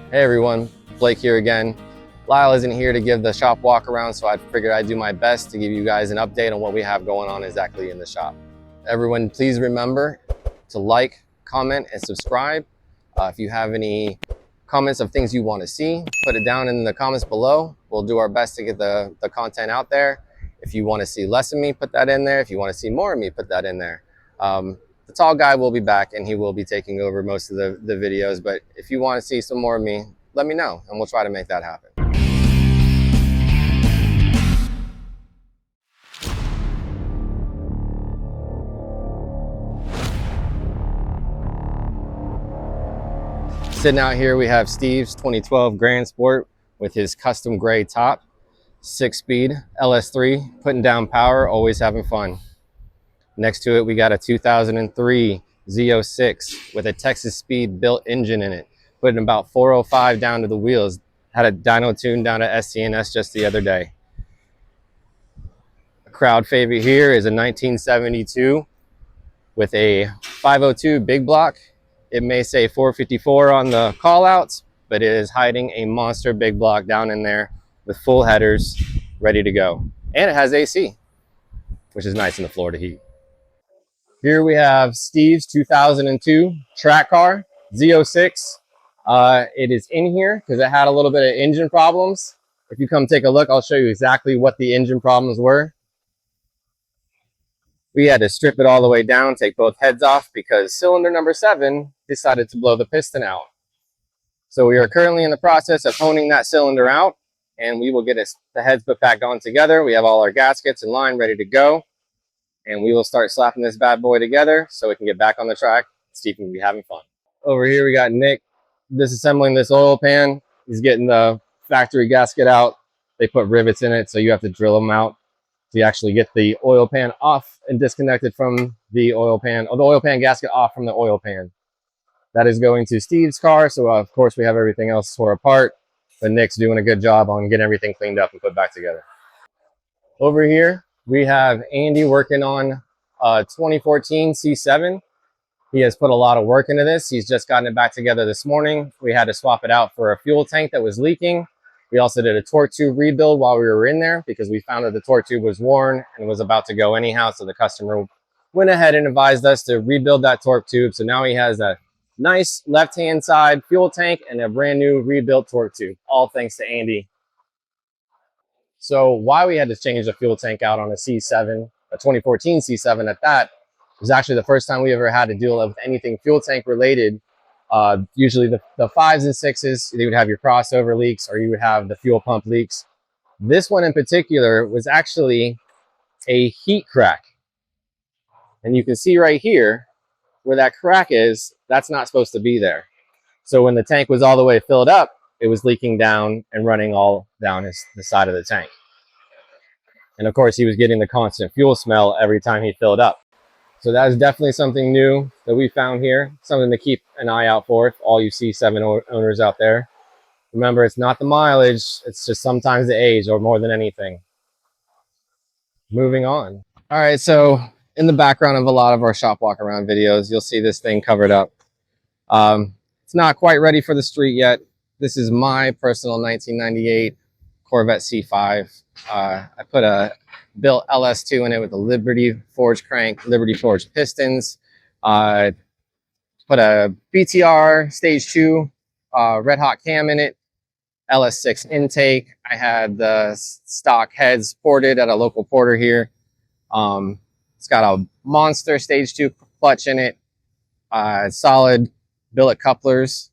Hey everyone, Blake here again. Lyle isn't here to give the shop walk around, so I figured I'd do my best to give you guys an update on what we have going on exactly in the shop. Everyone, please remember to like, comment, and subscribe. If you have any comments of things you want to see, put it down in the comments below. We'll do our best to get the content out there. If you want to see less of me, put that in there. If you want to see more of me, put that in there. The tall guy will be back and he will be taking over most of the videos, but if you want to see some more of me, let me know and we'll try to make that happen. Sitting out here, we have Steve's 2012 Grand Sport with his custom gray top, 6-speed LS3, putting down power, always having fun. Next to it, we got a 2003 Z06 with a Texas Speed built engine in it, putting about 405 down to the wheels. Had a dyno tune down to SCNS just the other day. A crowd favorite here is a 1972 with a 502 big block. It may say 454 on the call outs, but it is hiding a monster big block down in there with full headers ready to go. And it has AC, which is nice in the Florida heat. Here we have Steve's 2002 track car, Z06. It is in here because it had a little bit of engine problems. If you come take a look, I'll show you exactly what the engine problems were. We had to strip it all the way down, take both heads off because cylinder number 7 decided to blow the piston out. So we are currently in the process of honing that cylinder out and we will get the heads put back on together. We have all our gaskets in line ready to go. And we will start slapping this bad boy together so we can get back on the track. Steve can be having fun. Over here, we got Nick disassembling this oil pan. He's getting the factory gasket out. They put rivets in it, so you have to drill them out to actually get the oil pan off and disconnected from the oil pan, or the oil pan gasket off from the oil pan. That is going to Steve's car, so of course we have everything else tore apart, but Nick's doing a good job on getting everything cleaned up and put back together. Over here, we have Andy working on a 2014 C7. He has put a lot of work into this. He's just gotten it back together this morning. We had to swap it out for a fuel tank that was leaking. We also did a torque tube rebuild while we were in there because we found that the torque tube was worn and was about to go anyhow. So the customer went ahead and advised us to rebuild that torque tube. So now he has a nice left-hand side fuel tank and a brand new rebuilt torque tube, all thanks to Andy. So why we had to change the fuel tank out on a C7, a 2014 C7 at that, was actually the first time we ever had to deal with anything fuel tank related. Usually the 5s and 6s, you would have your crossover leaks or you would have the fuel pump leaks. This one in particular was actually a heat crack. And you can see right here where that crack is, that's not supposed to be there. So when the tank was all the way filled up, it was leaking down and running all down the side of the tank. And of course, he was getting the constant fuel smell every time he filled up. So that is definitely something new that we found here, something to keep an eye out for, all you C7 owners out there. Remember, it's not the mileage, it's just sometimes the age or more than anything. Moving on. All right, so in the background of a lot of our shop walk around videos, you'll see this thing covered up. It's not quite ready for the street yet. This is my personal 1998 Corvette C5. I put a built LS2 in it with a Liberty forged crank, Liberty forged pistons. Put a BTR Stage 2 red hot cam in it, LS6 intake. I had the stock heads ported at a local porter here. It's got a monster Stage 2 clutch in it, solid billet couplers.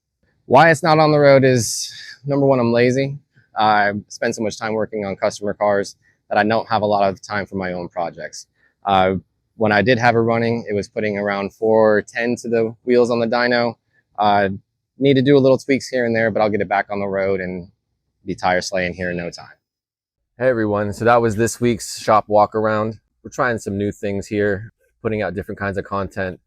Why it's not on the road is, number one, I'm lazy. I spend so much time working on customer cars that I don't have a lot of time for my own projects. When I did have it running, it was putting around 410 to the wheels on the dyno. Need to do a little tweaks here and there, but I'll get it back on the road and be tire slaying here in no time. Hey everyone, so that was this week's shop walk around. We're trying some new things here, putting out different kinds of content.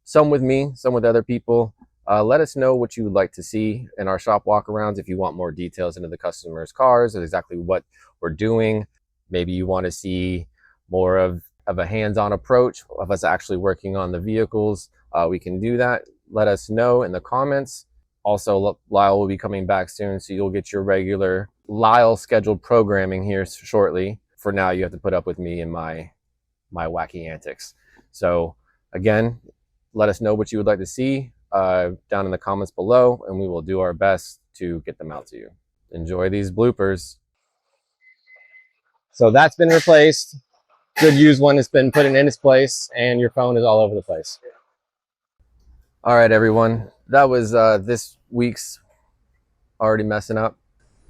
Some with me, some with other people. Let us know what you would like to see in our shop walkarounds. If you want more details into the customer's cars and exactly what we're doing. Maybe you want to see more of a hands-on approach of us actually working on the vehicles. We can do that. Let us know in the comments. Also, Lyle will be coming back soon, so you'll get your regular Lyle scheduled programming here shortly. For now, you have to put up with me and my wacky antics. So again, let us know what you would like to see down in the comments below, and we will do our best to get them out to you. Enjoy these bloopers. So that's been replaced. Good used one has been put in its place, and your phone is all over the place. All right, everyone. That was this week's already messing up.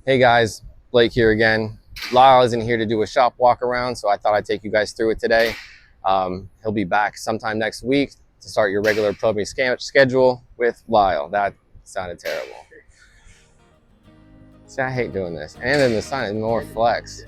Hey guys, Blake here again. Lyle isn't here to do a shop walk around, so I thought I'd take you guys through it today. He'll be back sometime next week to start your regular probing schedule with Lyle. That sounded terrible. See, I hate doing this. And then the sign is more flex.